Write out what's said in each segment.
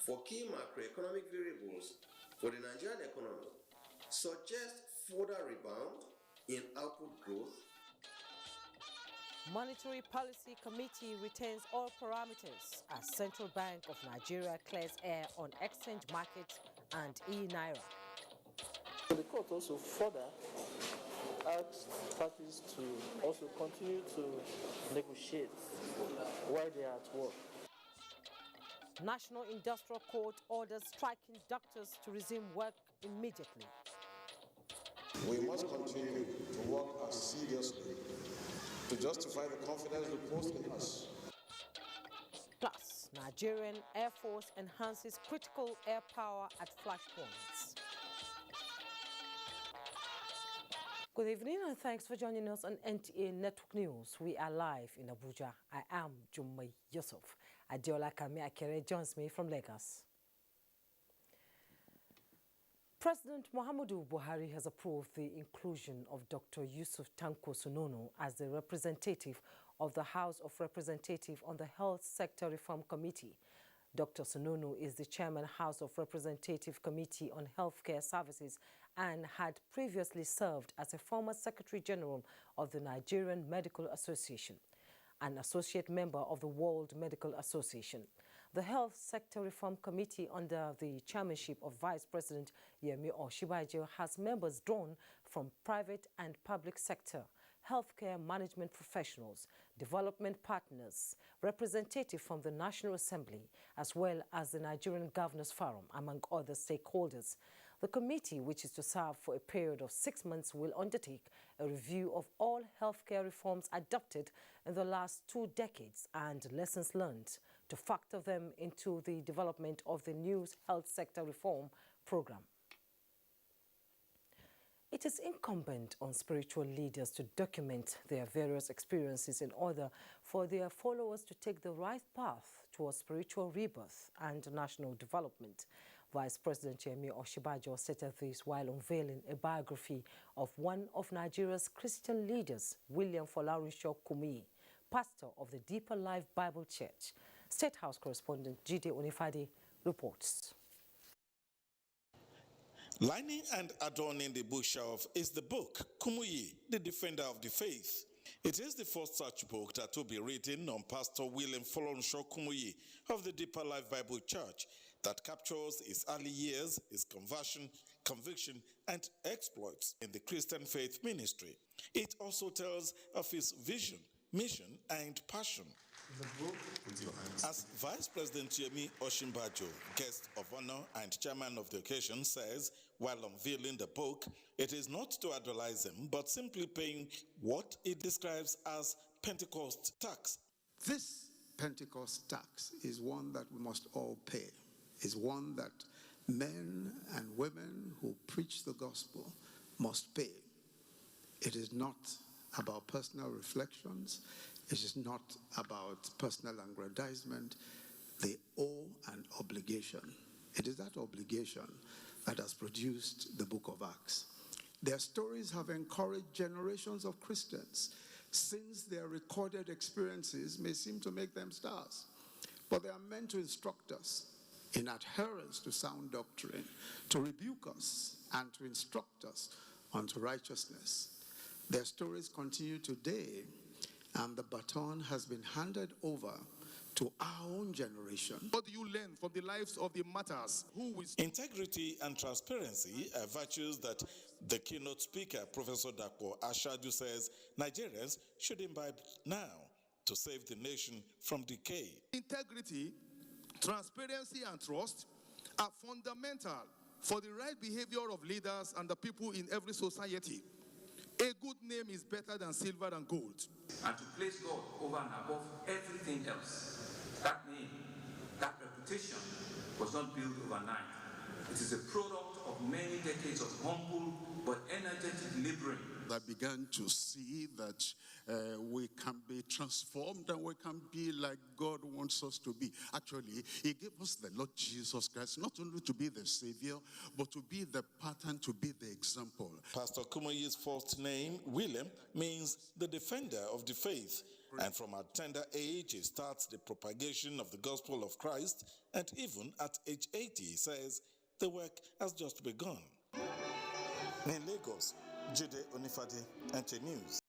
for key macroeconomic variables for the Nigerian economy suggest further rebound in output growth. Monetary Policy Committee retains all parameters as Central Bank of Nigeria clears air on exchange market and e-naira. The court also further asked parties to also continue to negotiate while they are at work. National Industrial Court orders striking doctors to resume work immediately. We must continue to work as seriously to justify the confidence reposed in us. Plus, Nigerian Air Force enhances critical air power at flashpoints. Good evening and thanks for joining us on NTA Network News. We are live in Abuja. I am Jummai Yusuf. Adiola Kami Akere joins me from Lagos. President Muhammadu Buhari has approved the inclusion of Dr. Yusuf Tanko Sunono as the representative of the House of Representatives on the Health Sector Reform Committee. Dr. Sunono is the Chairman House of Representative Committee on Healthcare Services and had previously served as a former Secretary General of the Nigerian Medical Association, an associate member of the World Medical Association. The Health Sector Reform Committee, under the chairmanship of Vice President Yemi Osinbajo, has members drawn from private and public sector, healthcare management professionals, development partners, representatives from the National Assembly, as well as the Nigerian Governors Forum, among other stakeholders. The committee, which is to serve for a period of 6 months, will undertake a review of all healthcare reforms adopted in the last 2 decades and lessons learned to factor them into the development of the new health sector reform program. It is incumbent on spiritual leaders to document their various experiences in order for their followers to take the right path towards spiritual rebirth and national development. Vice President Yemi Osinbajo stated this while unveiling a biography of one of Nigeria's Christian leaders, William Folarunsho Kumuyi, pastor of the Deeper Life Bible Church. State House correspondent Jide Onifade reports. Lining and adorning the bookshelf is the book, Kumuyi, the Defender of the Faith. It is the first such book that will be written on Pastor William Folarunsho Kumuyi of the Deeper Life Bible Church that captures his early years, his conversion, conviction, and exploits in the Christian faith ministry. It also tells of his vision, mission, and passion. As Vice President Yemi Osinbajo, guest of honor and chairman of the occasion, says, while unveiling the book, it is not to idolize him, but simply paying what it describes as Pentecost tax. This Pentecost tax is one that we must all pay. It's one that men and women who preach the gospel must pay. It is not about personal reflections. It is not about personal aggrandizement. They owe an obligation. It is that obligation that has produced the book of Acts. Their stories have encouraged generations of Christians, since their recorded experiences may seem to make them stars. But they are meant to instruct us in adherence to sound doctrine, to rebuke us and to instruct us unto righteousness. Their stories continue today, and the baton has been handed over to our own generation. What do you learn from the lives of the martyrs? Integrity and transparency are virtues that the keynote speaker, Professor Dapo Ashaju, says Nigerians should imbibe now to save the nation from decay. Integrity, transparency, and trust are fundamental for the right behavior of leaders and the people in every society. A good name is better than silver and gold. And to place God over and above everything else. That name, that reputation was not built overnight. It is a product of many decades of humble but energetic laboring. I began to see that we can be transformed and we can be like God wants us to be. Actually, He gave us the Lord Jesus Christ, not only to be the Savior, but to be the pattern, to be the example. Pastor Kumuyi's first name, William, means the defender of the faith, And from a tender age, he starts the propagation of the gospel of Christ, and even at age 80, he says, the work has just begun. In Lagos, Jide Onifade, NTA News.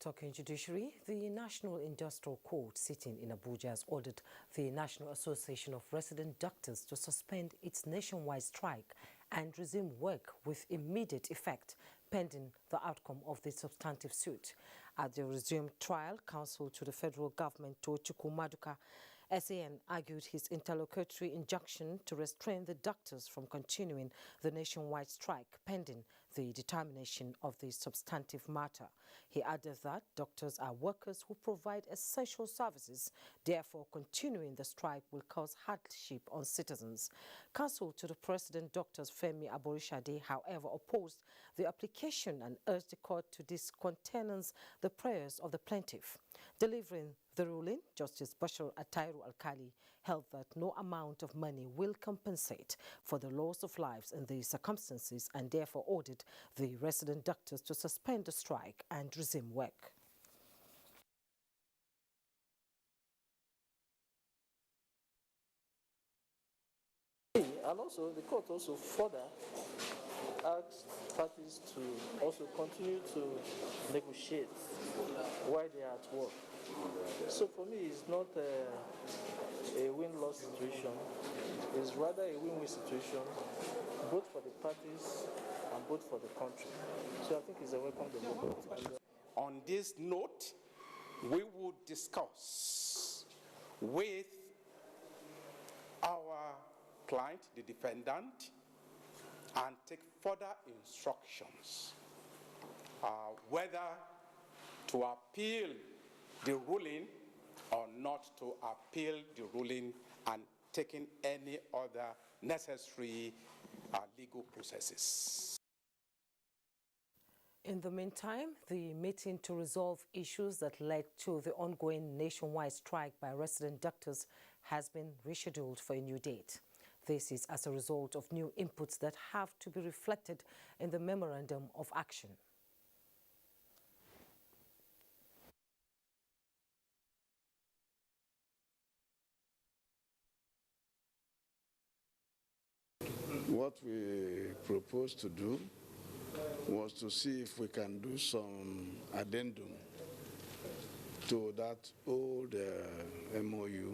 Talking judiciary, the National Industrial Court sitting in Abuja has ordered the National Association of Resident Doctors to suspend its nationwide strike and resume work with immediate effect, pending the outcome of the substantive suit. At the resumed trial, counsel to the federal government, Tochukwu Maduka, SAN argued his interlocutory injunction to restrain the doctors from continuing the nationwide strike pending the determination of the substantive matter. He added that doctors are workers who provide essential services, therefore continuing the strike will cause hardship on citizens. Counsel to the President, Dr. Femi Aborishade, however, opposed the application and urged the court to discountenance the prayers of the plaintiff. Delivering the ruling, Justice Bashir Atairu Alkali held that no amount of money will compensate for the loss of lives in these circumstances and therefore ordered the resident doctors to suspend the strike and resume work. And also, the court also further asked parties to also continue to negotiate while they are at work. So for me, it's not a win-loss situation. It's rather a win-win situation, both for the parties and both for the country. So I think it's a welcome development. On this note, we would discuss with our client, the defendant, and take further instructions whether to appeal the ruling or not to appeal the ruling and taking any other necessary legal processes. In the meantime, the meeting to resolve issues that led to the ongoing nationwide strike by resident doctors has been rescheduled for a new date. This is as a result of new inputs that have to be reflected in the Memorandum of Action. What we proposed to do was to see if we can do some addendum to that old MOU,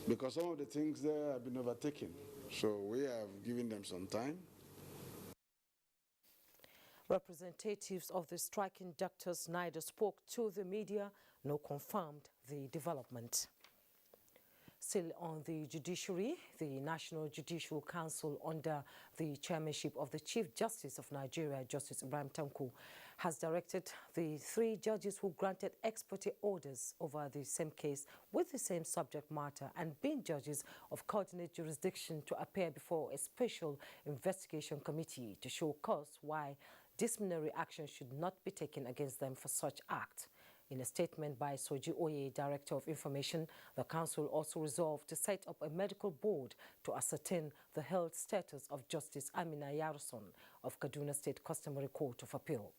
because some of the things there have been overtaken. So we have given them some time. Representatives of the striking doctors neither spoke to the media nor confirmed the development. Still on the judiciary, the National Judicial Council, under the chairmanship of the Chief Justice of Nigeria, Justice Ibrahim Tanko, has directed the 3 judges who granted ex parte orders over the same case with the same subject matter and being judges of coordinate jurisdiction to appear before a special investigation committee to show cause why disciplinary action should not be taken against them for such act. In a statement by Soji Oye, Director of Information, the Council also resolved to set up a medical board to ascertain the health status of Justice Amina Yaruson of Kaduna State Customary Court of Appeal.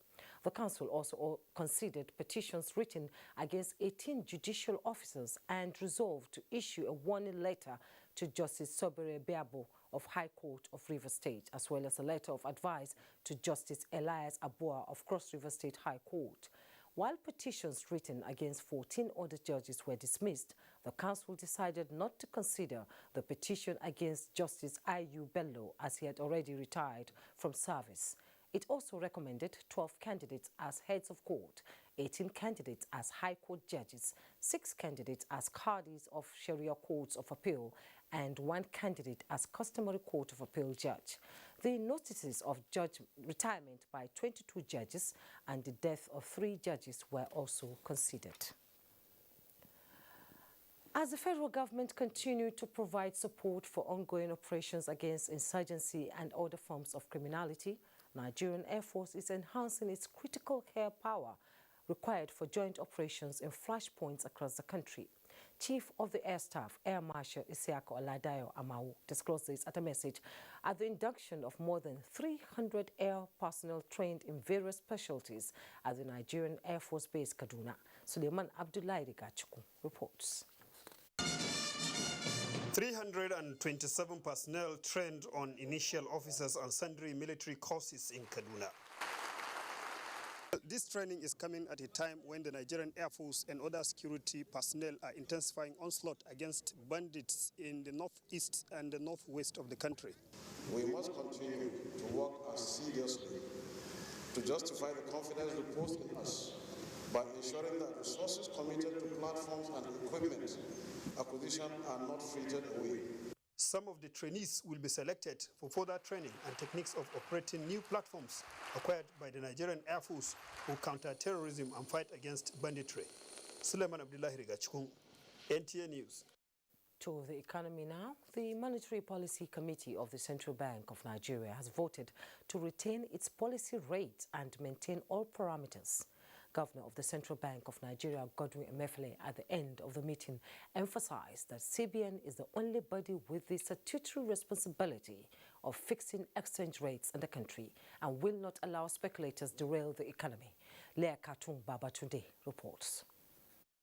The Council also considered petitions written against 18 judicial officers and resolved to issue a warning letter to Justice Sobere Beabo of High Court of River State, as well as a letter of advice to Justice Elias Abua of Cross River State High Court. While petitions written against 14 other judges were dismissed, the Council decided not to consider the petition against Justice I.U. Bello, as he had already retired from service. It also recommended 12 candidates as heads of court, 18 candidates as High Court judges, 6 candidates as Qadis of Sharia Courts of Appeal, and 1 candidate as Customary Court of Appeal judge. The notices of judge retirement by 22 judges and the death of 3 judges were also considered. As the federal government continued to provide support for ongoing operations against insurgency and other forms of criminality, Nigerian Air Force is enhancing its critical air power required for joint operations in flashpoints across the country. Chief of the Air Staff, Air Marshal Isiaka Oladayo Amau, disclosed this at a message at the induction of more than 300 air personnel trained in various specialties at the Nigerian Air Force Base Kaduna. Suleiman Abdullahi Rigachuku reports. 327 personnel trained on initial officers and sundry military courses in Kaduna. This training is coming at a time when the Nigerian Air Force and other security personnel are intensifying onslaught against bandits in the northeast and the northwest of the country. We must continue to work assiduously to justify the confidence reposed in us by ensuring that resources committed to platforms and equipment acquisition are not frittered away. Some of the trainees will be selected for further training and techniques of operating new platforms acquired by the Nigerian Air Force who counter terrorism and fight against banditry. Suleiman Abdullahi Rigachkun, NTA News. To the economy now, the Monetary Policy Committee of the Central Bank of Nigeria has voted to retain its policy rate and maintain all parameters. Governor of the Central Bank of Nigeria, Godwin Emefiele, at the end of the meeting, emphasized that CBN is the only body with the statutory responsibility of fixing exchange rates in the country and will not allow speculators derail the economy. Lea Katung Babatunde reports.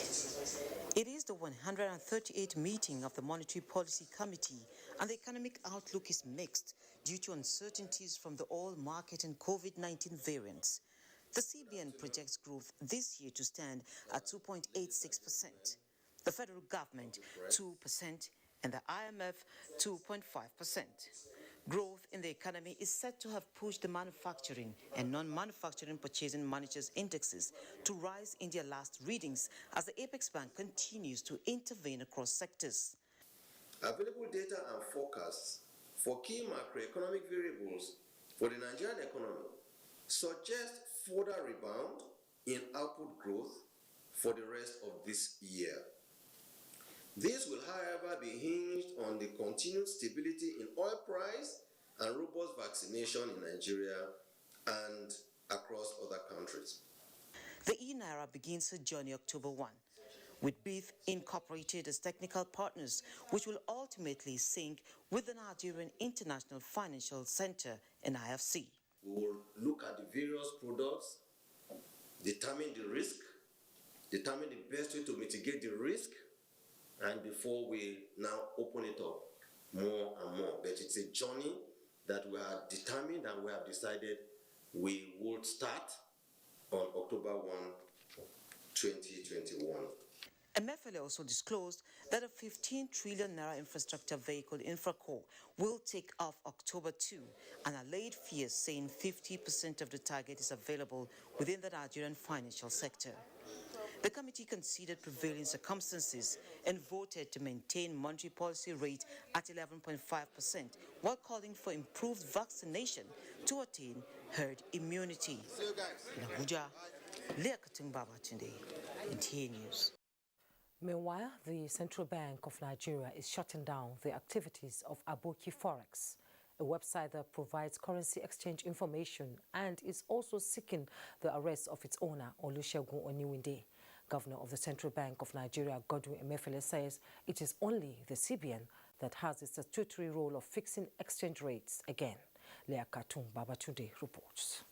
It is the 138th meeting of the Monetary Policy Committee, and the economic outlook is mixed due to uncertainties from the oil market and COVID-19 variants. The CBN projects growth this year to stand at 2.86%, the federal government 2%, and the IMF 2.5%. Growth in the economy is said to have pushed the manufacturing and non-manufacturing purchasing managers' indexes to rise in their last readings as the Apex Bank continues to intervene across sectors. Available data and forecasts for key macroeconomic variables for the Nigerian economy suggest further rebound in output growth for the rest of this year. This will, however, be hinged on the continued stability in oil price and robust vaccination in Nigeria and across other countries. The e-Naira begins her journey October 1, with BIF incorporated as technical partners, which will ultimately sync with the Nigerian International Financial Center and IFC. We will look at the various products, determine the risk, determine the best way to mitigate the risk, and before we now open it up more and more. But it's a journey that we have determined and we have decided we will start on October 1, 2021. Emefiele also disclosed that a 15 trillion naira infrastructure vehicle, Infracore, will take off October 2, and allayed fears saying 50% of the target is available within the Nigerian financial sector. The committee considered prevailing circumstances and voted to maintain monetary policy rate at 11.5%, while calling for improved vaccination to attain herd immunity. In Abuja, Lea Katung Babatunde, NTA News. Meanwhile, the Central Bank of Nigeria is shutting down the activities of Aboki Forex, a website that provides currency exchange information and is also seeking the arrest of its owner, Olusegun Oniwinde. Governor of the Central Bank of Nigeria, Godwin Emefiele, says it is only the CBN that has the statutory role of fixing exchange rates again. Lea Katung Babatunde reports.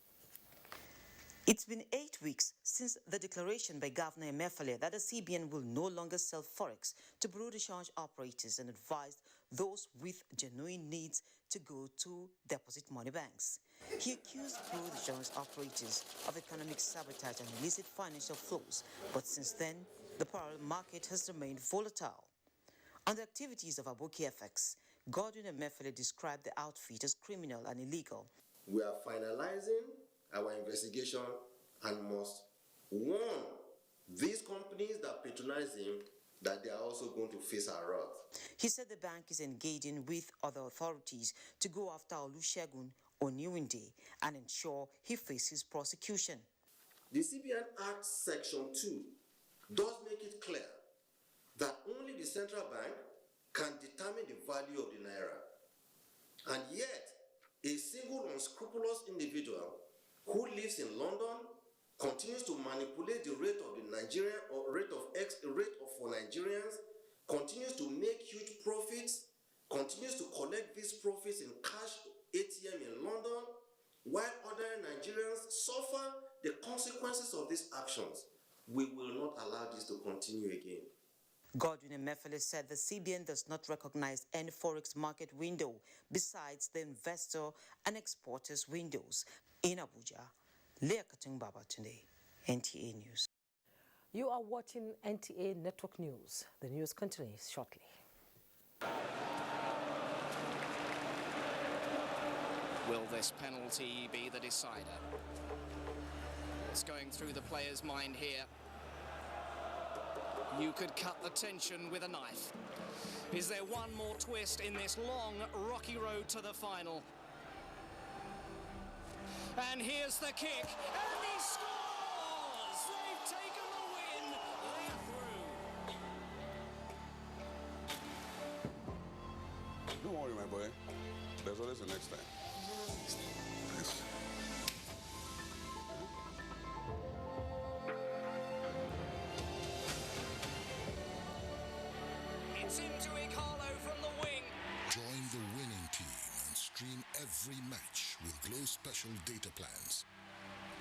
It's been 8 weeks since the declaration by Governor Emefiele that the CBN will no longer sell forex to bureau de change operators and advised those with genuine needs to go to deposit money banks. He accused bureau de change operators of economic sabotage and illicit financial flows, but since then, the parallel market has remained volatile. On the activities of Aboki FX, Godwin Emefiele described the outfit as criminal and illegal. We are finalizing our investigation and must warn these companies that patronize him that they are also going to face our wrath. He said the bank is engaging with other authorities to go after Olusegun Oniwinde and ensure he faces prosecution. The CBN Act Section 2 does make it clear that only the central bank can determine the value of the naira. And yet, a single unscrupulous individual who lives in London continues to manipulate the rate of the Nigerian or rate for Nigerians continues to make huge profits, continues to collect these profits in cash ATM in London, while other Nigerians suffer the consequences of these actions. We will not allow this to continue again. Godwin Emefiele said the CBN does not recognize any forex market window besides the investor and exporters windows. In Abuja, Leah Katungbaba today, NTA News. You are watching NTA Network News. The news continues shortly. Will this penalty be the decider? It's going through the player's mind here. You could cut the tension with a knife. Is there one more twist in this long, rocky road to the final? And here's the kick, and he scores! They've taken the win. They're through. Don't worry, my boy. There's always the next time. It's into Ikalo from the wing. Join the winning team and stream every match with Glow Special data plans.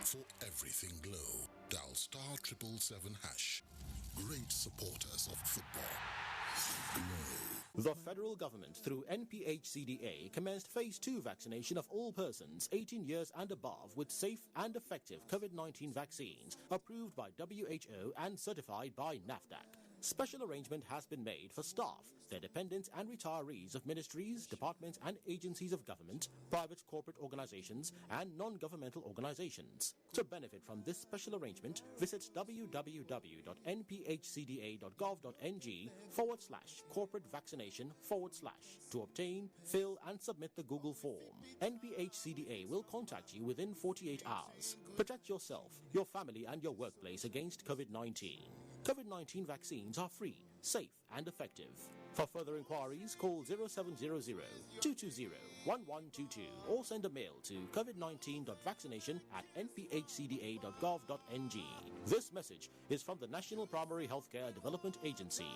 For everything Glow, dial *777#. Great supporters of football. Glow. The federal government, through NPHCDA, commenced Phase 2 vaccination of all persons 18 years and above with safe and effective COVID-19 vaccines approved by WHO and certified by NAFDAC. Special arrangement has been made for staff, their dependents and retirees of ministries, departments and agencies of government, private corporate organizations and non-governmental organizations. To benefit from this special arrangement, visit www.nphcda.gov.ng/corporate vaccination/ to obtain, fill and submit the Google form. NPHCDA will contact you within 48 hours. Protect yourself, your family and your workplace against COVID-19. COVID-19 vaccines are free, safe and effective. For further inquiries, call 0700-220-1122 or send a mail to covid19.vaccination@nphcda.gov.ng. This message is from the National Primary Healthcare Development Agency.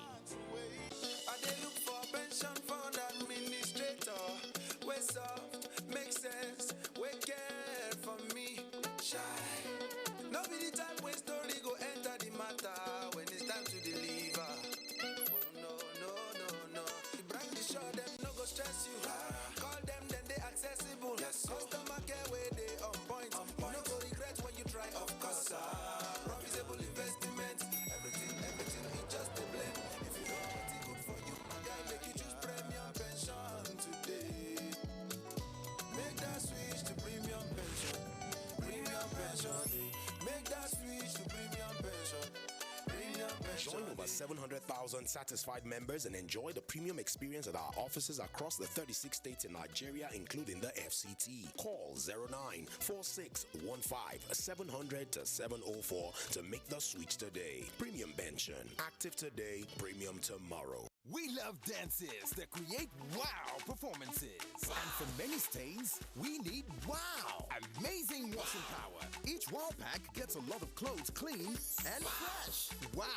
Join over 700,000 satisfied members and enjoy the premium experience at our offices across the 36 states in Nigeria, including the FCT. Call 094615-700-704 to make the switch today. Premium pension. Active today, premium tomorrow. We love dances that create wow performances. And for many stains, we need wow. Amazing washing power. Each wow pack gets a lot of clothes clean and fresh. Wow.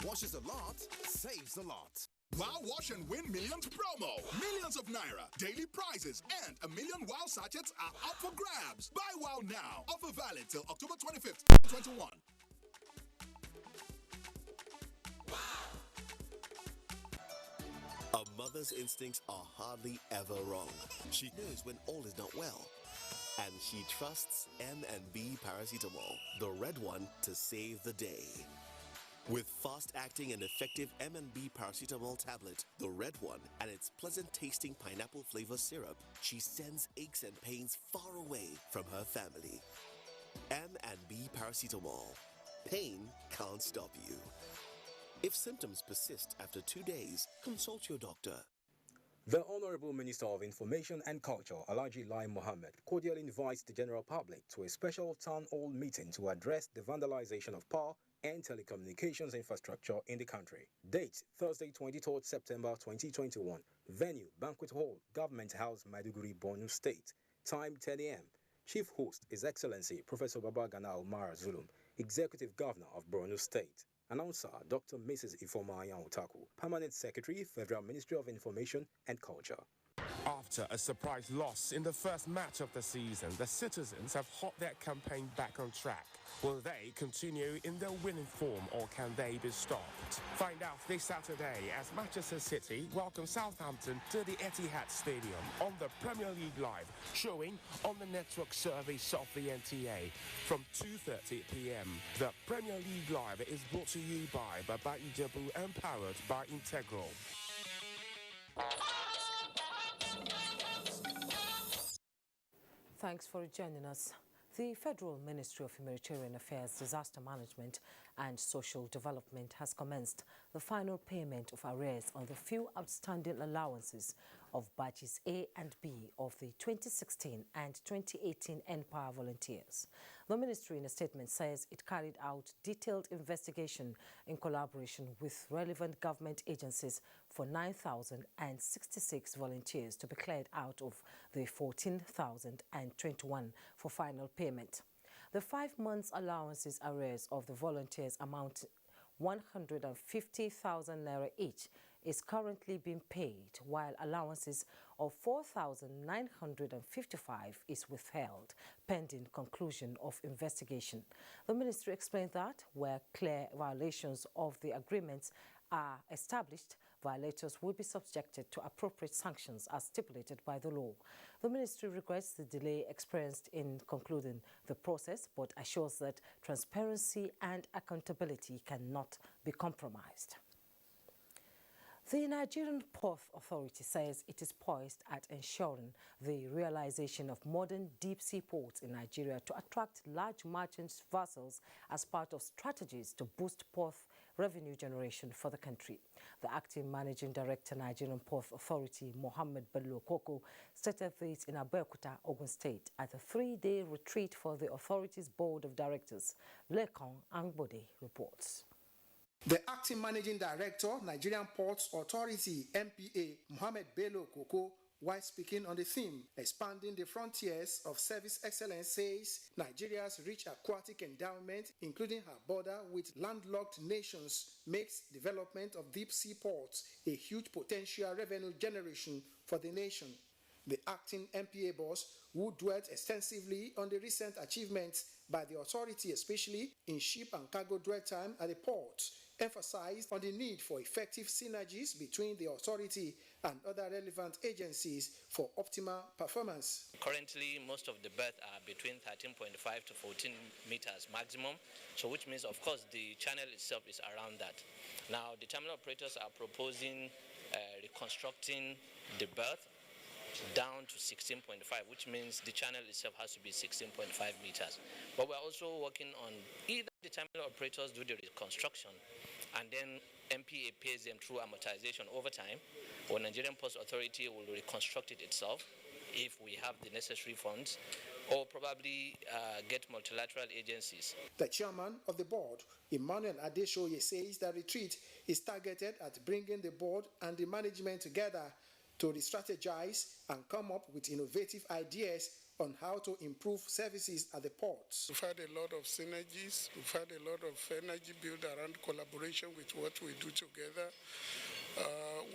Washes a lot, saves a lot. Wow Wash and Win Millions promo. Millions of Naira, daily prizes, and a million Wow sachets are up for grabs. Buy Wow now. Offer valid till October 25th, 2021. A mother's instincts are hardly ever wrong. She knows when all is not well. And she trusts M&B Paracetamol, the red one, to save the day. With fast-acting and effective M&B Paracetamol tablet, the red one, and its pleasant-tasting pineapple flavor syrup, she sends aches and pains far away from her family. M&B Paracetamol. Pain can't stop you. If symptoms persist after 2 days, consult your doctor. The Honorable Minister of Information and Culture, Alhaji Lai Mohammed, cordially invites the general public to a special town hall meeting to address the vandalization of power and telecommunications infrastructure in the country. Date, Thursday, 23rd September 2021. Venue, Banquet Hall, Government House, Maiduguri, Borno State. Time, 10 a.m. Chief host, His Excellency, Professor Babagana Umar Zulum, Executive Governor of Borno State. Announcer Dr. Mrs. Ifoma Otaku, Permanent Secretary, Federal Ministry of Information and Culture. After a surprise loss in the first match of the season, the citizens have hot their campaign back on track. Will they continue in their winning form or can they be stopped? Find out this Saturday as Manchester City welcome Southampton to the Etihad Stadium on the Premier League Live, showing on the network service of the NTA from 2:30 p.m. The Premier League Live is brought to you by Baba Ijebu and powered by Integral. Thanks for joining us. The Federal Ministry of Humanitarian Affairs, Disaster Management and Social Development has commenced the final payment of arrears on the few outstanding allowances of batches A and B of the 2016 and 2018 NPower volunteers. The ministry in a statement says it carried out detailed investigation in collaboration with relevant government agencies for 9,066 volunteers to be cleared out of the 14,021 for final payment. The 5 months allowances arrears of the volunteers amount 150,000 naira each is currently being paid, while allowances of 4,955 is withheld, pending conclusion of investigation. The ministry explained that where clear violations of the agreements are established, violators will be subjected to appropriate sanctions as stipulated by the law. The ministry regrets the delay experienced in concluding the process, but assures that transparency and accountability cannot be compromised. The Nigerian Port Authority says it is poised at ensuring the realization of modern deep-sea ports in Nigeria to attract large merchant vessels as part of strategies to boost port revenue generation for the country. The acting managing director, Nigerian Port Authority, Mohammed Bello Koko, stated this in Abeokuta, Ogun State, at a 3-day retreat for the authority's board of directors. Lekon Angbode reports. The acting managing director, Nigerian Ports Authority, NPA, Mohammed Bello Koko, while speaking on the theme, expanding the frontiers of service excellence, says Nigeria's rich aquatic endowment, including her border with landlocked nations, makes development of deep-sea ports a huge potential revenue generation for the nation. The acting NPA boss, who dwelt extensively on the recent achievements by the authority, especially in ship and cargo dwell time at the ports, emphasized on the need for effective synergies between the authority and other relevant agencies for optimal performance. Currently, most of the berths are between 13.5 to 14 meters maximum, so which means, of course, the channel itself is around that. Now, the terminal operators are proposing reconstructing the berth down to 16.5, which means the channel itself has to be 16.5 meters. But we're also working on either the terminal operators do the reconstruction and then NPA pays them through amortization over time, or Nigerian Ports Authority will reconstruct it itself if we have the necessary funds, or probably get multilateral agencies. The chairman of the board, Emmanuel Adeshoye, says the retreat is targeted at bringing the board and the management together to re-strategize and come up with innovative ideas on how to improve services at the ports. We've had a lot of synergies. We've had a lot of energy built around collaboration with what we do together.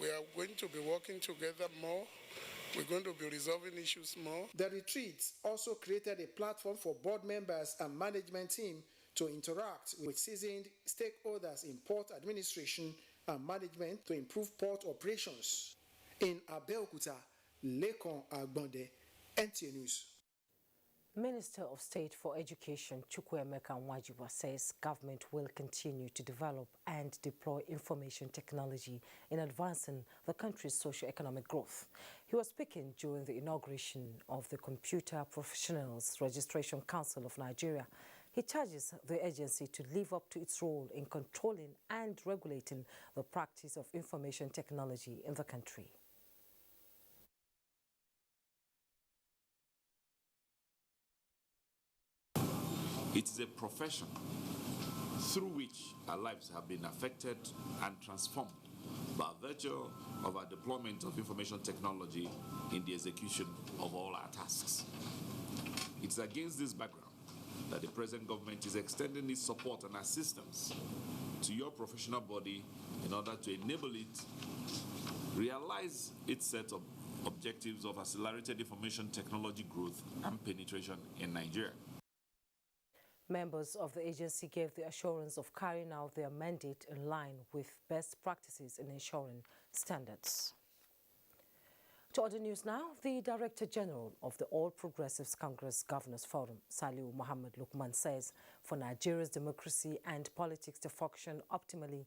We are going to be working together more. We're going to be resolving issues more. The retreat also created a platform for board members and management team to interact with seasoned stakeholders in port administration and management to improve port operations. In Abeokuta, Lekon Agbonde, NTA News. Minister of State for Education Chukwuemeka Nwajiwa says government will continue to develop and deploy information technology in advancing the country's socio-economic growth. He was speaking during the inauguration of the Computer Professionals Registration Council of Nigeria. He charges the agency to live up to its role in controlling and regulating the practice of information technology in the country. It is a profession through which our lives have been affected and transformed by virtue of our deployment of information technology in the execution of all our tasks. It's against this background that the present government is extending its support and assistance to your professional body in order to enable it realize its set of objectives of accelerated information technology growth and penetration in Nigeria. Members of the agency gave the assurance of carrying out their mandate in line with best practices in ensuring standards. To other news now, the Director General of the All Progressives Congress Governors Forum, Saliu Muhammad Lukman, says for Nigeria's democracy and politics to function optimally,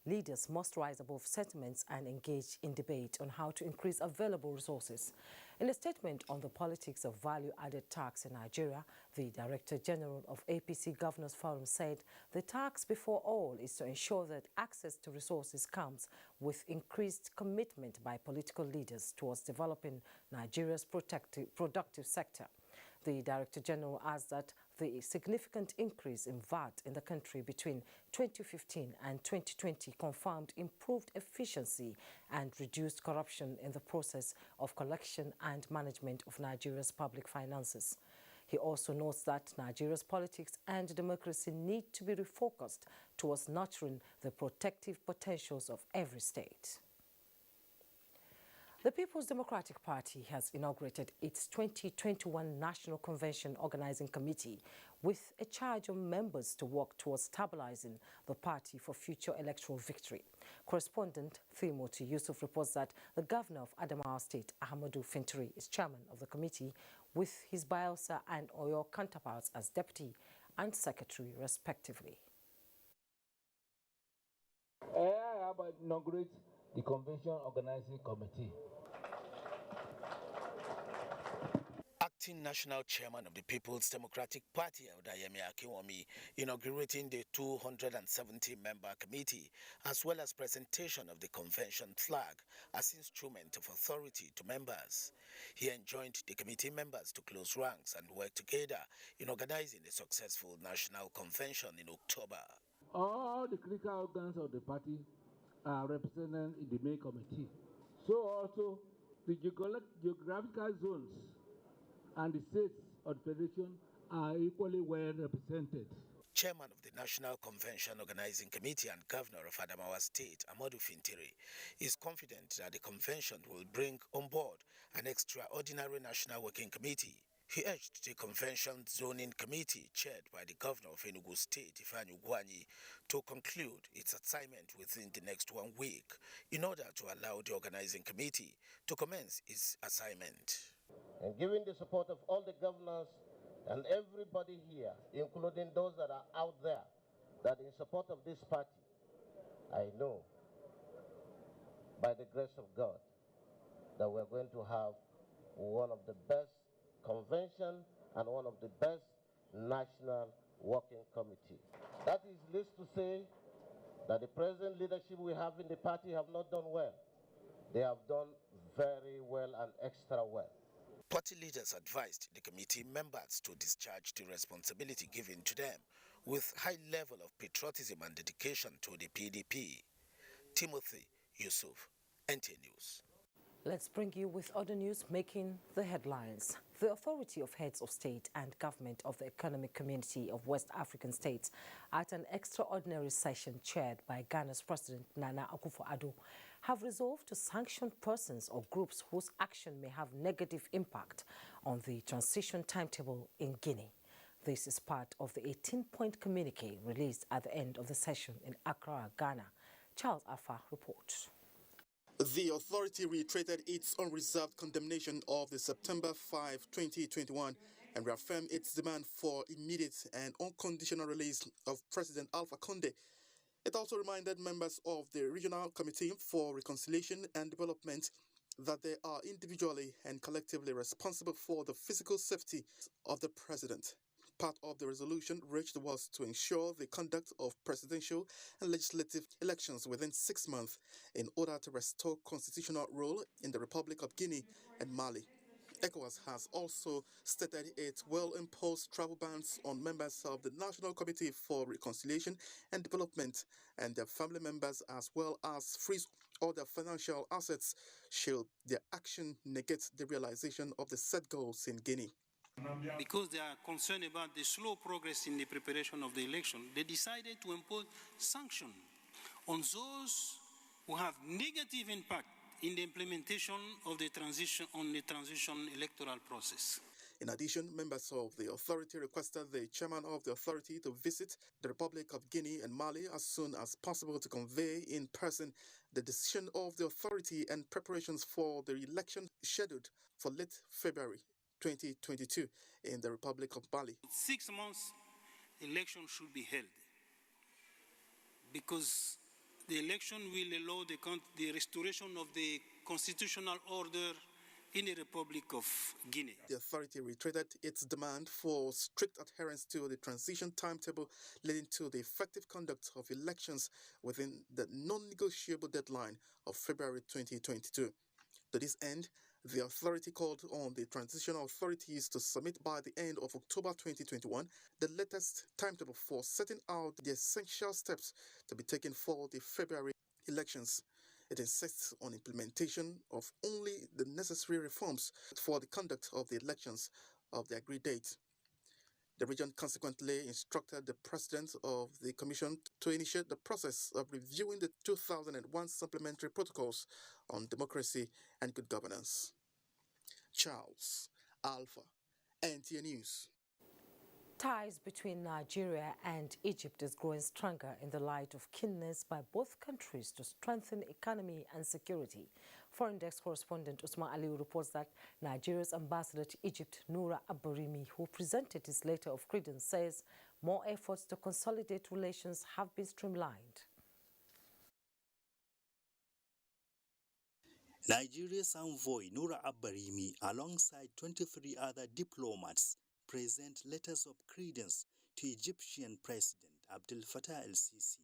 leaders must rise above sentiments and engage in debate on how to increase available resources. In a statement on the politics of value-added tax in Nigeria, the Director General of APC Governors Forum said the task before all is to ensure that access to resources comes with increased commitment by political leaders towards developing Nigeria's productive sector. The Director General adds that the significant increase in VAT in the country between 2015 and 2020 confirmed improved efficiency and reduced corruption in the process of collection and management of Nigeria's public finances. He also notes that Nigeria's politics and democracy need to be refocused towards nurturing the protective potentials of every state. The People's Democratic Party has inaugurated its 2021 National Convention Organizing Committee with a charge on members to work towards stabilizing the party for future electoral victory. Correspondent Timothy Yusuf reports that the governor of Adamawa State, Ahmadu Fintiri, is chairman of the committee, with his Bayelsa and Oyo counterparts as deputy and secretary, respectively. I inaugurate the Convention Organizing Committee. Acting National Chairman of the People's Democratic Party, Odayemi Akinwumi, inaugurating the 270-member committee, as well as presentation of the convention flag as instrument of authority to members. He enjoined the committee members to close ranks and work together in organizing a successful national convention in October. All the critical organs of the party are represented in the main committee. So also the geographical zones and the states of the federation are equally well represented. Chairman of the National Convention Organizing Committee and Governor of Adamawa State, Ahmadu Fintiri, is confident that the convention will bring on board an extraordinary National Working Committee. He urged the Convention Zoning Committee, chaired by the Governor of Enugu State, Ifeanyi Ugwuanyi, to conclude its assignment within the next 1 week in order to allow the Organizing Committee to commence its assignment. And given the support of all the governors and everybody here, including those that are out there, that in support of this party, I know, by the grace of God, that we're going to have one of the best convention and one of the best national working committee. That is least to say that the present leadership we have in the party have not done well. They have done very well and extra well. Party leaders advised the committee members to discharge the responsibility given to them with high level of patriotism and dedication to the PDP. Timothy Yusuf, NTA News. Let's bring you with other news making the headlines. The Authority of Heads of State and Government of the Economic Community of West African States, at an extraordinary session chaired by Ghana's President Nana Akufo-Addo, have resolved to sanction persons or groups whose action may have negative impact on the transition timetable in Guinea. This is part of the 18-point communique released at the end of the session in Accra, Ghana. Charles Alpha reports. The authority reiterated its unreserved condemnation of the September 5, 2021 and reaffirmed its demand for immediate and unconditional release of President Alpha Condé. It also reminded members of the Regional Committee for Reconciliation and Development that they are individually and collectively responsible for the physical safety of the president. Part of the resolution reached was to ensure the conduct of presidential and legislative elections within 6 months in order to restore constitutional rule in the Republic of Guinea and Mali. ECOWAS has also stated it will impose travel bans on members of the National Committee for Reconciliation and Development and their family members, as well as freeze all their financial assets should their action negate the realization of the set goals in Guinea. Because they are concerned about the slow progress in the preparation of the election, they decided to impose sanctions on those who have negative impact in the implementation of the transition electoral process. In addition, members of the authority requested the chairman of the authority to visit the Republic of Guinea and Mali as soon as possible to convey in person the decision of the authority and preparations for the election scheduled for late February 2022 in the Republic of Mali. 6 months, election should be held because the election will allow the restoration of the constitutional order in the Republic of Guinea. The authority reiterated its demand for strict adherence to the transition timetable leading to the effective conduct of elections within the non-negotiable deadline of February 2022. To this end, the authority called on the transitional authorities to submit by the end of October 2021 the latest timetable for setting out the essential steps to be taken for the February elections. It insists on implementation of only the necessary reforms for the conduct of the elections of the agreed date. The region consequently instructed the president of the commission to initiate the process of reviewing the 2001 supplementary protocols on democracy and good governance. Charles Alpha, NTA News. Ties between Nigeria and Egypt is growing stronger in the light of keenness by both countries to strengthen economy and security. Foreign desk correspondent Usman Aliu reports that Nigeria's ambassador to Egypt, Noura Abarimi, who presented his letter of credence, says more efforts to consolidate relations have been streamlined. Nigeria's envoy, Noura Abarimi, alongside 23 other diplomats, present letters of credence to Egyptian President Abdel Fattah el-Sisi.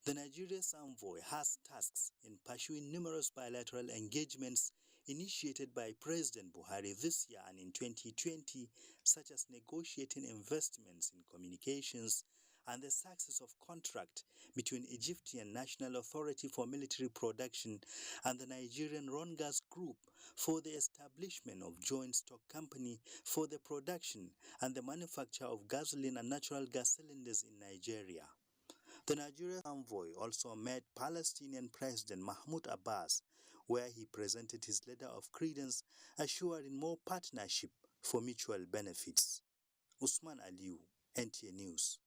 The Nigeria's envoy has tasks in pursuing numerous bilateral engagements initiated by President Buhari this year and in 2020, such as negotiating investments in communications and the success of contract between Egyptian National Authority for Military Production and the Nigerian Rongas Group for the establishment of joint stock company for the production and the manufacture of gasoline and natural gas cylinders in Nigeria. The Nigerian envoy also met Palestinian President Mahmoud Abbas, where he presented his letter of credence assuring more partnership for mutual benefits. Usman Aliu, NTA News.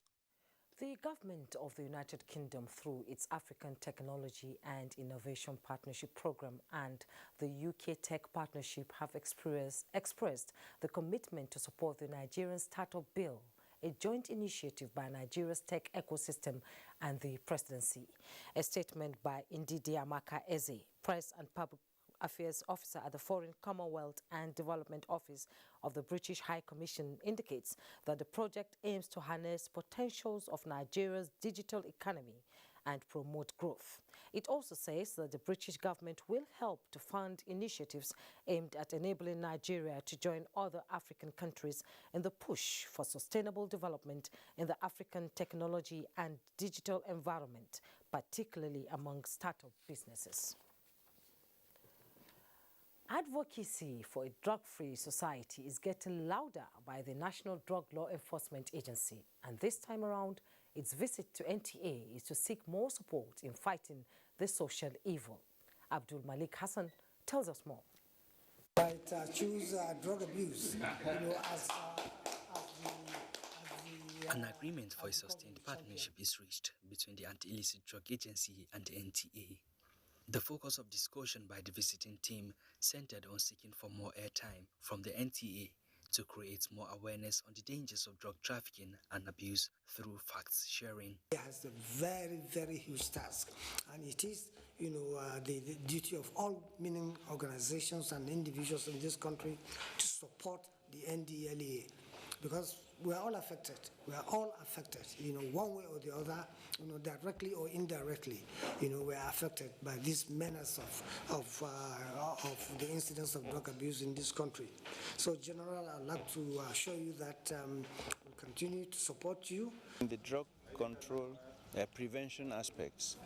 The government of the United Kingdom, through its African Technology and Innovation Partnership Program and the UK Tech Partnership, have expressed the commitment to support the Nigerian Startup Bill, a joint initiative by Nigeria's tech ecosystem and the presidency. A statement by Ndidi Amaka Eze, Press and Public Affairs Officer at the Foreign, Commonwealth and Development Office of the British High Commission, indicates that the project aims to harness potentials of Nigeria's digital economy and promote growth. It also says that the British government will help to fund initiatives aimed at enabling Nigeria to join other African countries in the push for sustainable development in the African technology and digital environment, particularly among startup businesses. Advocacy for a drug-free society is getting louder by the National Drug Law Enforcement Agency, and this time around, its visit to NTA is to seek more support in fighting this social evil. Abdul Malik Hassan tells us more. Choose drug abuse, An agreement for a sustained partnership is reached between the Anti-Illicit Drug Agency and the NTA. The focus of discussion by the visiting team centered on seeking for more airtime from the NTA to create more awareness on the dangers of drug trafficking and abuse through facts sharing. It has a very, very huge task, and it is, the duty of all meaning organizations and individuals in this country to support the NDLEA, because we are all affected. We are all affected, one way or the other, directly or indirectly. We are affected by this menace of the incidence of drug abuse in this country. So, General, I'd like to assure you that we continue to support you. In the drug control prevention aspects,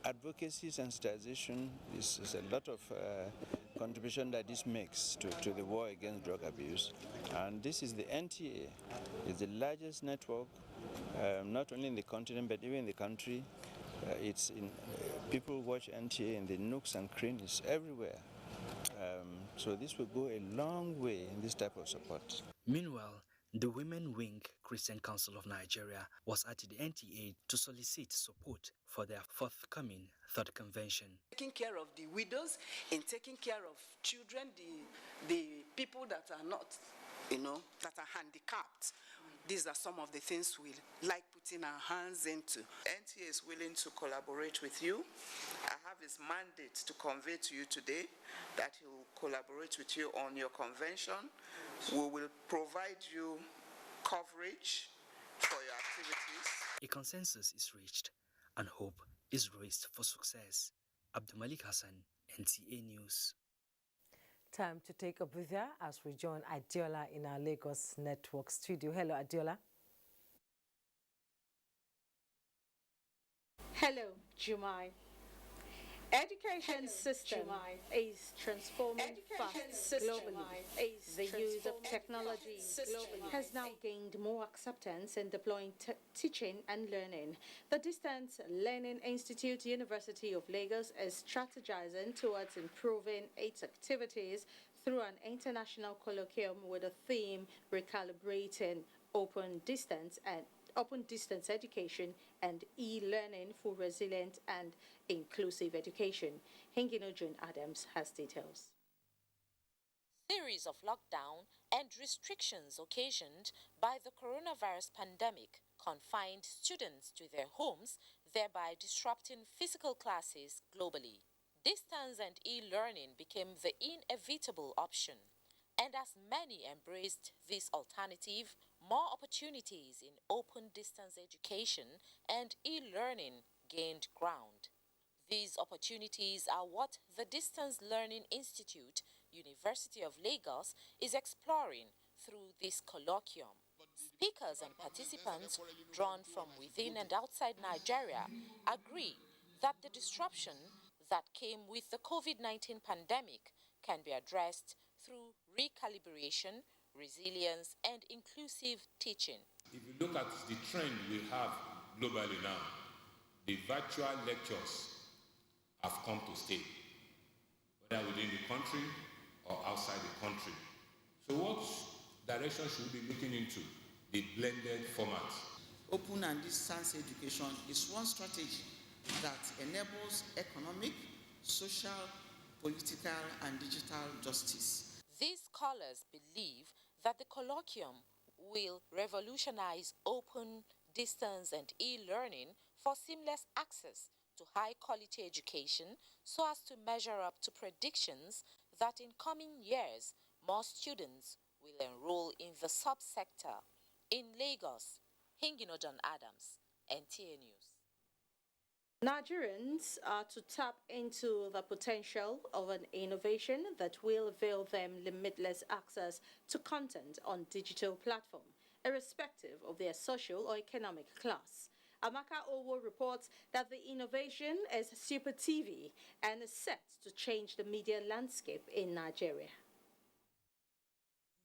advocacy sensitization is a lot of contribution that this makes to the war against drug abuse. And this is the NTA. It's the largest network, not only in the continent, but even in the country. People watch NTA in the nooks and crannies everywhere. So this will go a long way in this type of support. Meanwhile, the Women Wing Christian Council of Nigeria was at the NTA to solicit support for their forthcoming third convention. Taking care of the widows and taking care of children, the people that are not, that are handicapped. These are some of the things we like putting our hands into. NTA is willing to collaborate with you. I have his mandate to convey to you today that he will collaborate with you on your convention. We will provide you coverage for your activities. A consensus is reached and hope is raised for success. Abdulmalik Hassan, NTA News. Time to take a breather as we join Adiola in our Lagos Network studio. Hello, Adiola. Hello, Jummai. Education system is transforming fast globally. The use of technology has now gained more acceptance in deploying teaching and learning. The Distance Learning Institute, University of Lagos, is strategizing towards improving its activities through an international colloquium with a theme recalibrating open distance education and e-learning for resilient and inclusive education. Hinginojohn Adams has details. Series of lockdown and restrictions occasioned by the coronavirus pandemic confined students to their homes, thereby disrupting physical classes globally. Distance and e-learning became the inevitable option, and as many embraced this alternative, more opportunities in open distance education and e-learning gained ground. These opportunities are what the Distance Learning Institute, University of Lagos, is exploring through this colloquium. Speakers and participants drawn from within and outside Nigeria agree that the disruption that came with the COVID-19 pandemic can be addressed through recalibration, resilience, and inclusive teaching. If you look at the trend we have globally now, the virtual lectures have come to stay, whether within the country or outside the country. So what direction should we be looking into? The blended format. Open and distance education is one strategy that enables economic, social, political, and digital justice. These scholars believe that the colloquium will revolutionize open, distance, and e-learning for seamless access to high-quality education so as to measure up to predictions that in coming years, more students will enroll in the subsector. In Lagos, Hinginojohn Adams, NTA News. Nigerians are to tap into the potential of an innovation that will avail them limitless access to content on digital platform, irrespective of their social or economic class. Amaka Owo reports that the innovation is Super TV and is set to change the media landscape in Nigeria.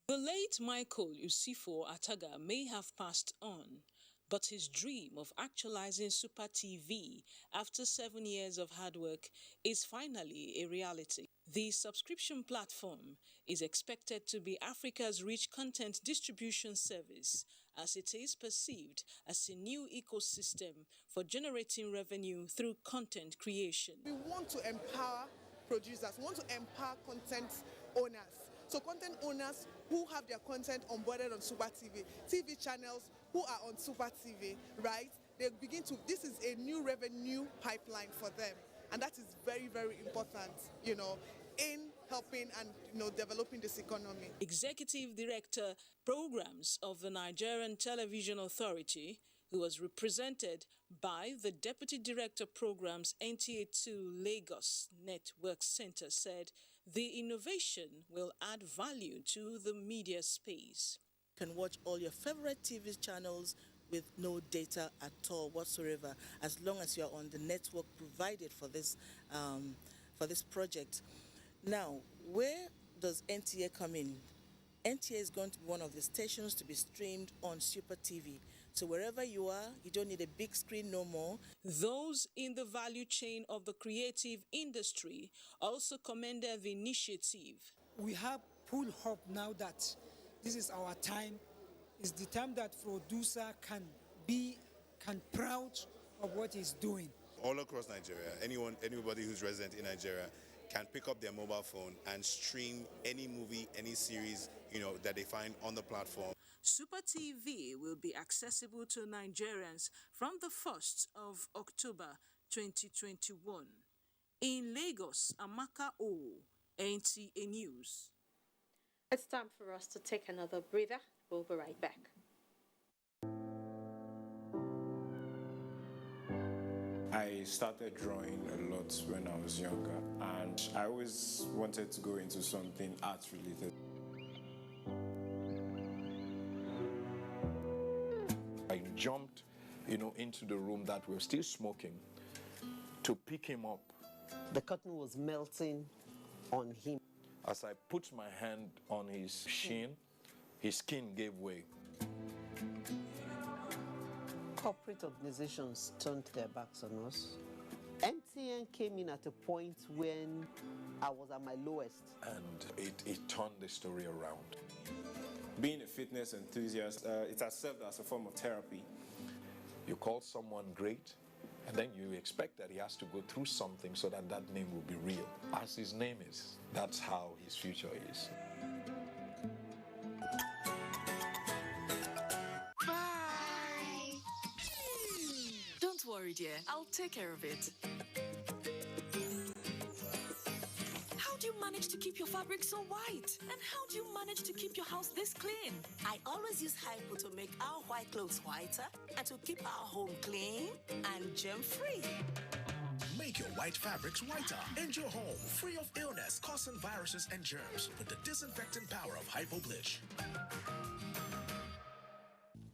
The late Michael Yusuf Ataga may have passed on, but his dream of actualizing Super TV after 7 years of hard work is finally a reality. The subscription platform is expected to be Africa's rich content distribution service, as it is perceived as a new ecosystem for generating revenue through content creation. We want to empower producers, we want to empower content owners. So content owners who have their content onboarded on Super TV, TV channels who are on Super TV, right? They begin to, this is a new revenue pipeline for them. And that is very, very important, in helping and, developing this economy. Executive Director Programs of the Nigerian Television Authority, who was represented by the Deputy Director Programs NTA2 Lagos Network Center, said the innovation will add value to the media space. You can watch all your favorite TV channels with no data at all whatsoever, as long as you're on the network provided for this project. Now, where does NTA come in? NTA is going to be one of the stations to be streamed on Super TV. So wherever you are, you don't need a big screen no more. Those in the value chain of the creative industry also commended the initiative. We have full hope now that this is our time. It's the time that producer can proud of what he's doing. All across Nigeria, anybody who's resident in Nigeria can pick up their mobile phone and stream any movie, any series, that they find on the platform. Super TV will be accessible to Nigerians from the 1st of October 2021. In Lagos, Amaka O, NTA News. It's time for us to take another breather. We'll be right back. I started drawing a lot when I was younger, and I always wanted to go into something art related. I jumped, into the room that we were still smoking to pick him up. The curtain was melting on him. As I put my hand on his shin, his skin gave way. Corporate organizations turned their backs on us. MTN came in at a point when I was at my lowest. And it turned the story around. Being a fitness enthusiast, it has served as a form of therapy. You call someone great, and then you expect that he has to go through something so that that name will be real. As his name is, that's how his future is. Bye! Don't worry, dear. I'll take care of it. How do you manage to keep your fabric so white? And how do you manage to keep your house this clean? I always use Hypo to make our white clothes whiter and to keep our home clean and germ-free. Make your white fabrics whiter and your home free of illness causing viruses and germs with the disinfecting power of Hypo Bleach.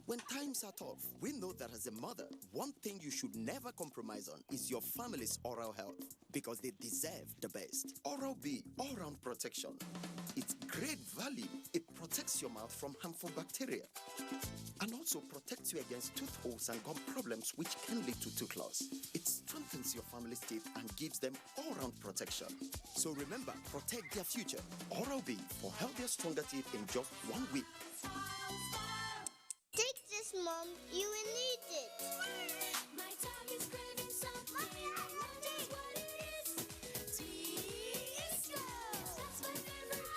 When times are tough, we know that as a mother, one thing you should never compromise on is your family's oral health, because they deserve the best. Oral-B, all-round protection. Its great value, it protects your mouth from harmful bacteria and also protects you against tooth holes and gum problems which can lead to tooth loss. It strengthens your family's teeth and gives them all-round protection. So remember, protect their future. Oral-B for healthier, stronger teeth in just 1 week. Take this, Mom. You will need it. My tongue is craving something. Wonder what it is. Twisco. That's my favorite.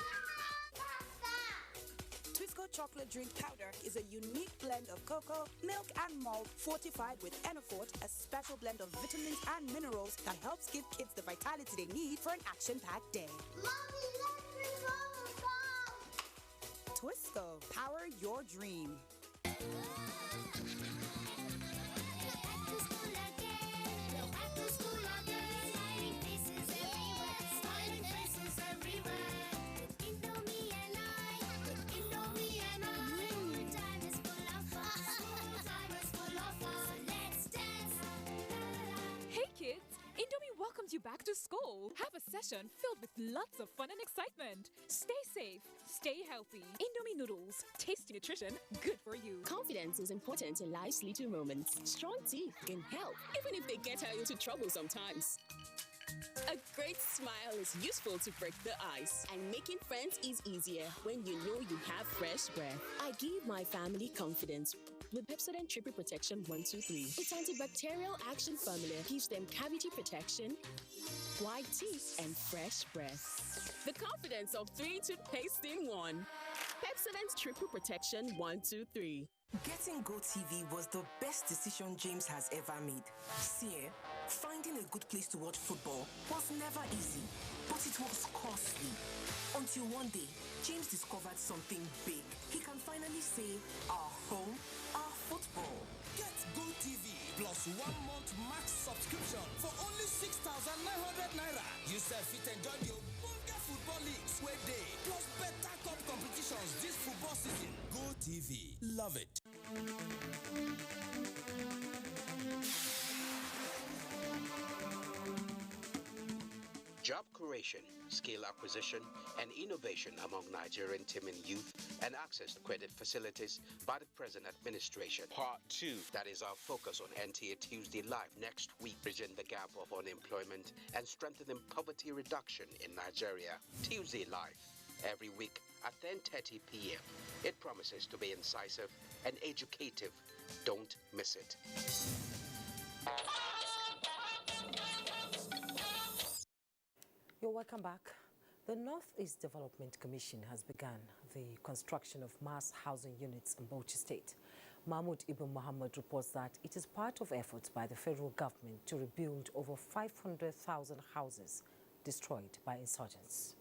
Twisco chocolate drink powder is a unique blend of cocoa, milk, and malt fortified with Enofort, a special blend of vitamins and minerals that helps give kids the vitality they need for an action-packed day. Mommy, let's bring Twisco, power your dream. Welcomes you back to school. Have a session filled with lots of fun and excitement. Stay safe, stay healthy. Indomie noodles, tasty nutrition, good for you. Confidence is important in life's little moments. Strong teeth can help, even if they get her into trouble sometimes. A great smile is useful to break the ice, and making friends is easier when you know you have fresh breath. I give my family confidence with Pepsodent Triple Protection 123. Its antibacterial action formula gives them cavity protection, white teeth, and fresh breath. The confidence of 3 toothpaste in 1. Pepsodent Triple Protection 123. Getting GoTV was the best decision James has ever made. See, finding a good place to watch football was never easy, but it was costly. Until one day, James discovered something big. He can finally say, our home, our football. Get GoTV plus 1 month max subscription for only 6,900 naira. You fit enjoy your Bunga football leagues where day, plus better cup competitions this football season. GoTV, love it. Job creation cooperation, skill acquisition, and innovation among Nigerian teaming youth, and access to credit facilities by the present administration. Part 2, that is our focus on NTA Tuesday Live next week, bridging the gap of unemployment and strengthening poverty reduction in Nigeria. Tuesday Live, every week at 10:30 p.m. It promises to be incisive and educative. Don't miss it. You're welcome back. The Northeast Development Commission has begun the construction of mass housing units in Bauchi State. Mahmoud Ibn Muhammad reports that it is part of efforts by the federal government to rebuild over 500,000 houses destroyed by insurgents.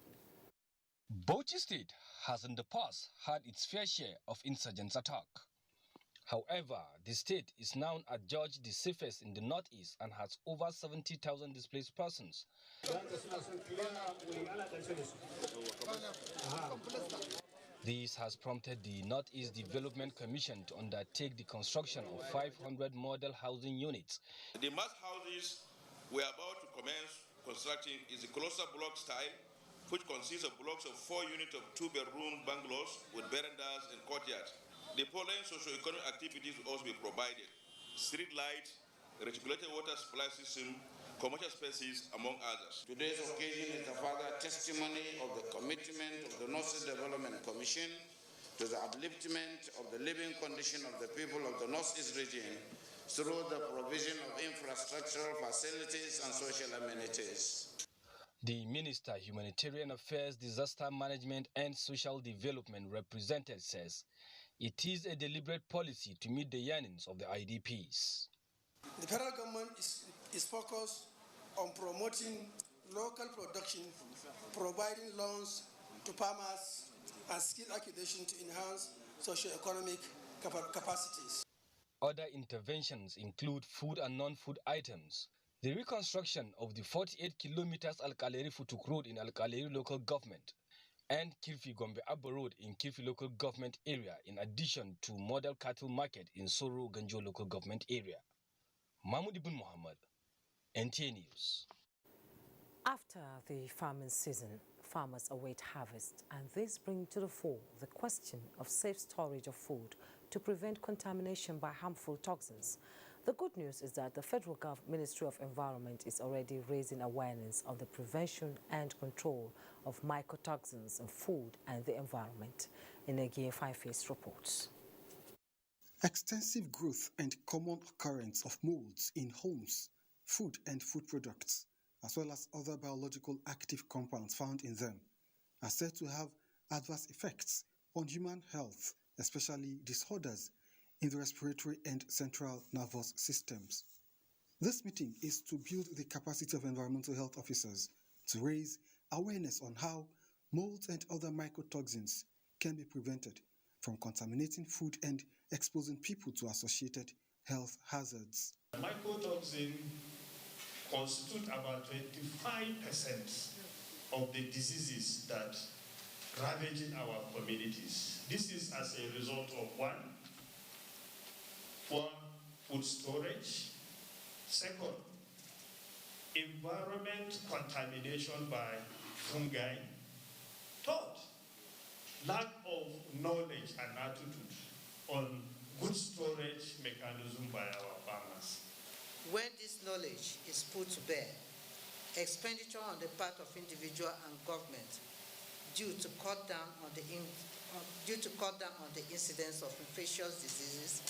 Bauchi State has in the past had its fair share of insurgents attack. However, the state is now adjudged the safest in the northeast and has over 70,000 displaced persons. This has prompted the Northeast Development Commission to undertake the construction of 500 model housing units. The mass houses we are about to commence constructing is a colossal block style, which consists of blocks of 4 units of 2-bedroom bungalows with verandas and courtyards. The following socio-economic activities will also be provided: street light, regulated water supply system, commercial spaces, among others. Today's occasion is a further testimony of the commitment of the Northeast Development Commission to the upliftment of the living condition of the people of the Northeast region through the provision of infrastructural facilities and social amenities. The Minister, Humanitarian Affairs, Disaster Management and Social Development represented says it is a deliberate policy to meet the yearnings of the IDPs. The federal government is focused on promoting local production, providing loans to farmers, and skill acquisition to enhance socio-economic capacities. Other interventions include food and non-food items, the reconstruction of the 48 kilometers Alkaleri-Futuk Road in Alkaleri local government, and Kirfi-Gombe Abba Road in Kirfi local government area, in addition to model cattle market in Soro Ganjo local government area. Mahmoud Ibn Muhammad, NTA News. After the farming season, farmers await harvest, and this brings to the fore the question of safe storage of food to prevent contamination by harmful toxins. The good news is that the Federal Ministry of Environment is already raising awareness on the prevention and control of mycotoxins in food and the environment. In a Gear 5-Face reports. Extensive growth and common occurrence of molds in homes, food and food products, as well as other biological active compounds found in them, are said to have adverse effects on human health, especially disorders in the respiratory and central nervous systems. This meeting is to build the capacity of environmental health officers to raise awareness on how molds and other mycotoxins can be prevented from contaminating food and exposing people to associated health hazards. Mycotoxin constitute about 25% of the diseases that ravage in our communities. This is as a result of one, poor food storage. Second, environment contamination by fungi. Third, lack of knowledge and attitude on good storage mechanism by our farmers. When this knowledge is put to bear, expenditure on the part of individual and government due to cut down on the incidence of infectious diseases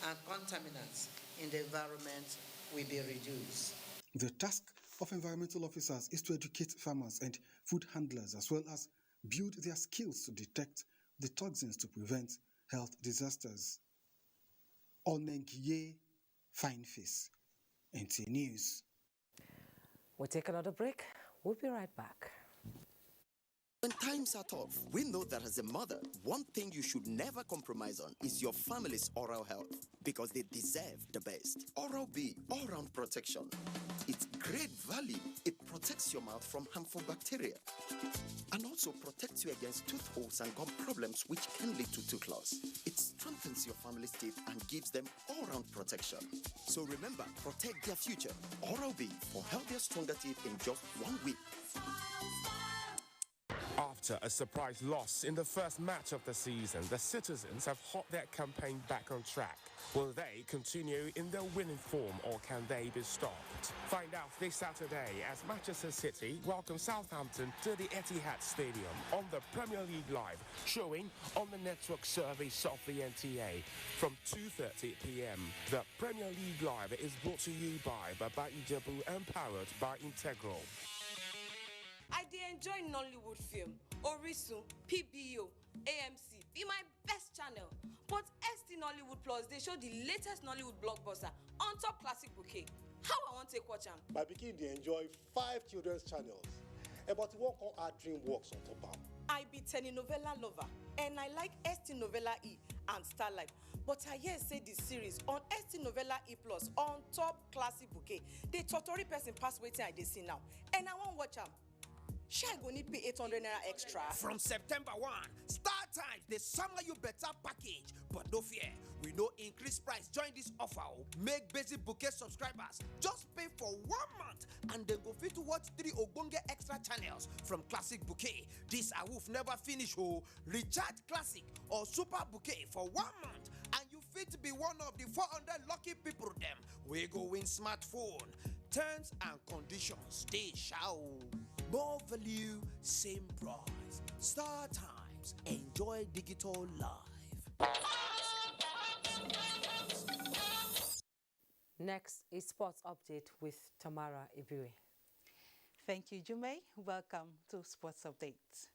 and contaminants in the environment will be reduced. The task of environmental officers is to educate farmers and food handlers, as well as build their skills to detect the toxins to prevent health disasters. Onengiye Fine Face, NTA News. We'll take another break. We'll be right back. When Times are tough. We know that as a mother, one thing you should never compromise on is your family's oral health because they deserve the best. Oral-B, all-round protection. Its great value, it protects your mouth from harmful bacteria and also protects you against tooth holes and gum problems which can lead to tooth loss. It strengthens your family's teeth and gives them all-round protection. So remember, protect their future. Oral-B for healthier, stronger teeth in just 1 week. After a surprise loss in the first match of the season, the citizens have hot their campaign back on track. Will they continue in their winning form or can they be stopped? Find out this Saturday as Manchester City welcome Southampton to the Etihad Stadium on the Premier League Live, showing on the network service of the NTA from 2:30 p.m. The Premier League Live is brought to you by Baba Ijebu and powered by Integral. I dey enjoy Nollywood film, Orisun, PBO, AMC, be my best channel. But ST Nollywood Plus, they show the latest Nollywood blockbuster on top classic bouquet. How I want to watch them? My pikin dey enjoy 5 children's channels, but we won't come add DreamWorks on top am. I be telenovela lover and I like ST Novella E and Starlight. But I hear say the series on ST Novella E Plus on top classic bouquet, they totori person pass waiting I dey see now. And I won't watch them. Shey I go need pay 800 naira extra? From September 1, Star Times, they summer you better package. But no fear, we no increase price. Join this offer. Make basic bouquet subscribers just pay for 1 month and then go fit to watch 3 ogbonge extra channels from Classic Bouquet. This awoof never finish. Recharge Classic or Super Bouquet for 1 month and you fit be one of the 400 lucky people them. We go win smartphone. Terms and conditions, they shall. More value, same price. Star Times, enjoy digital life. Next is Sports Update with Tamara Ibiwe. Thank you, Jummai. Welcome to Sports Update.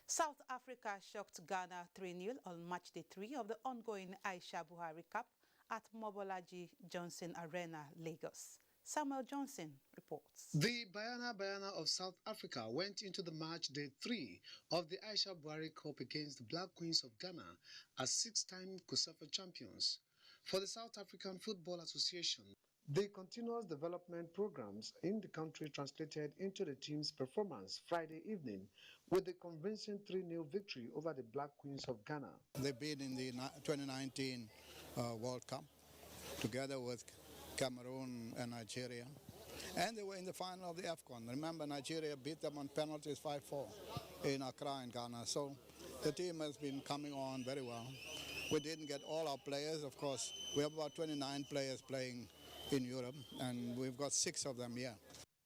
South Africa shocked Ghana 3-0 on match day 3 of the ongoing Aisha Buhari Cup at Mobolaji Johnson Arena, Lagos. Samuel Johnson reports. The Bayana of South Africa went into the match day 3 of the Aisha Buhari Cup against the Black Queens of Ghana as 6-time COSAFA champions. For the South African Football Association, the continuous development programs in the country translated into the team's performance Friday evening with the convincing 3-0 victory over the Black Queens of Ghana. They've been in the 2019 World Cup together with Cameroon and Nigeria, and they were in the final of the AFCON. Remember, Nigeria beat them on penalties 5-4 in Accra in Ghana, so the team has been coming on very well. We didn't get all our players, of course. We have about 29 players playing in Europe, and we've got 6 of them here.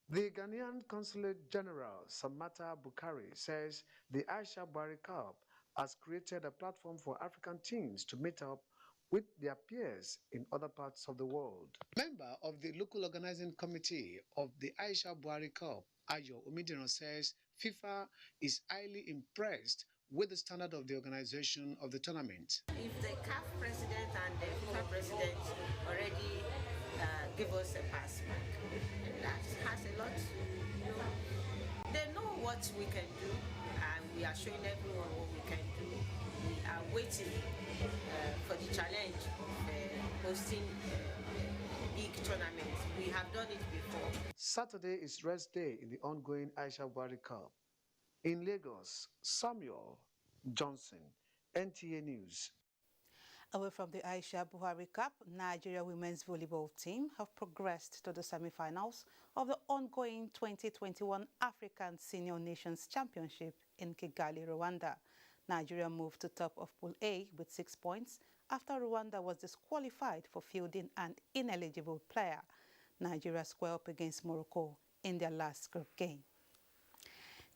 The Ghanaian Consulate General Samata Bukari says the Aisha Buhari Cup has created a platform for African teams to meet up with their peers in other parts of the world. Member of the local organizing committee of the Aisha Buhari Cup, Ayo Omidiran, says FIFA is highly impressed with the standard of the organization of the tournament. If the CAF president and the FIFA president already give us a pass back, and that has a lot, they know what we can do, and we are showing everyone what we can do. We are waiting for the challenge of hosting big tournaments. We have done it before. Saturday is rest day in the ongoing Aisha Buhari Cup. In Lagos, Samuel Johnson, NTA News. Away from the Aisha Buhari Cup, Nigeria women's volleyball team have progressed to the semi-finals of the ongoing 2021 African Senior Nations Championship in Kigali, Rwanda. Nigeria moved to top of Pool A with 6 points after Rwanda was disqualified for fielding an ineligible player. Nigeria squared up against Morocco in their last group game.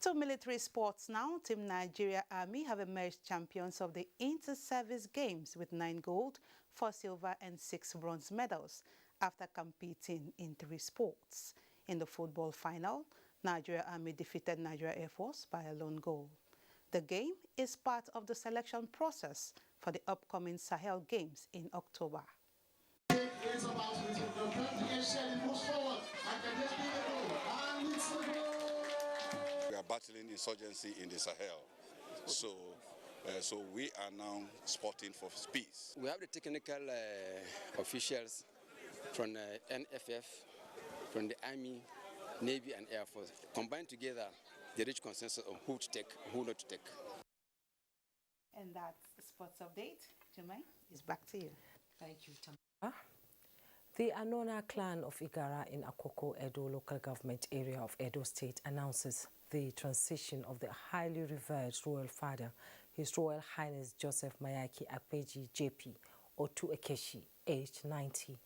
To military sports now, Team Nigeria Army have emerged champions of the Inter-Service Games with 9 gold, 4 silver and 6 bronze medals after competing in 3 sports. In the football final, Nigeria Army defeated Nigeria Air Force by a lone goal. The game is part of the selection process for the upcoming Sahel Games in October. We are battling insurgency in the Sahel. So we are now sporting for peace. We have the technical officials from NFF, from the Army, Navy and Air Force. Combined together, they reach consensus on who to take, who not to take. And that's the sports update. Jummai, it's back to you. Thank you, Tamara. The Anona clan of Igara in Akoko, Edo local government area of Edo State announces the transition of the highly revered royal father, His Royal Highness Joseph Mayaki Akpeji JP, Otu Ekeshi, aged 90.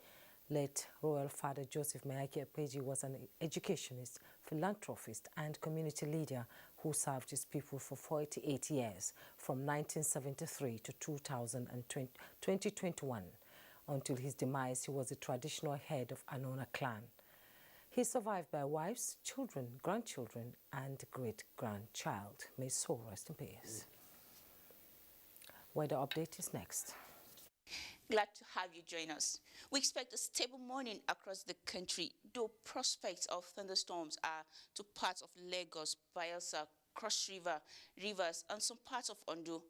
Late Royal Father Joseph Mayaki Akpeji was an educationist, philanthropist and community leader who served his people for 48 years, from 1973 to 2021. Until his demise, he was the traditional head of Anona clan. He is survived by wives, children, grandchildren, and great-grandchild. May his soul rest in peace. Weather update is next. Glad to have you join us. We expect a stable morning across the country, though prospects of thunderstorms are to parts of Lagos, Bayelsa, Cross River, Rivers, and some parts of Ondo.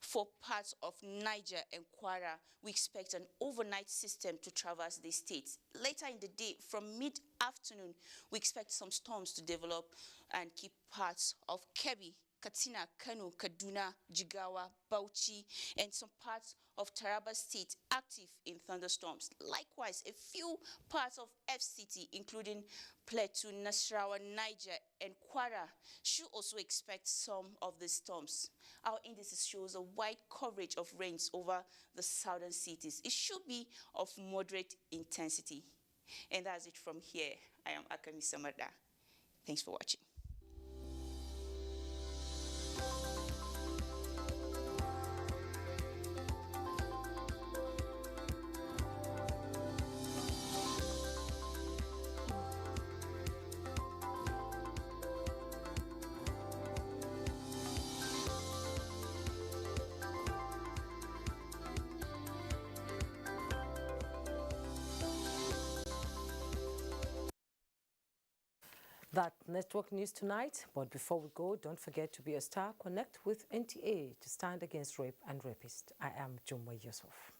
For parts of Niger and Kwara, we expect an overnight system to traverse the state. Later in the day, from mid-afternoon, we expect some storms to develop and keep parts of Kebbi, Katsina, Kano, Kaduna, Jigawa, Bauchi, and some parts of Taraba State active in thunderstorms. Likewise, a few parts of FCT, including Plateau, Nasarawa, Niger, and Kwara, should also expect some of the storms. Our indices shows a wide coverage of rains over the southern cities. It should be of moderate intensity. And that's it from here. I am Akami Samada. Thanks for watching. That network news tonight, but before we go, don't forget to be a star. Connect with NTA to stand against rape and rapists. I am Jummai Yusuf.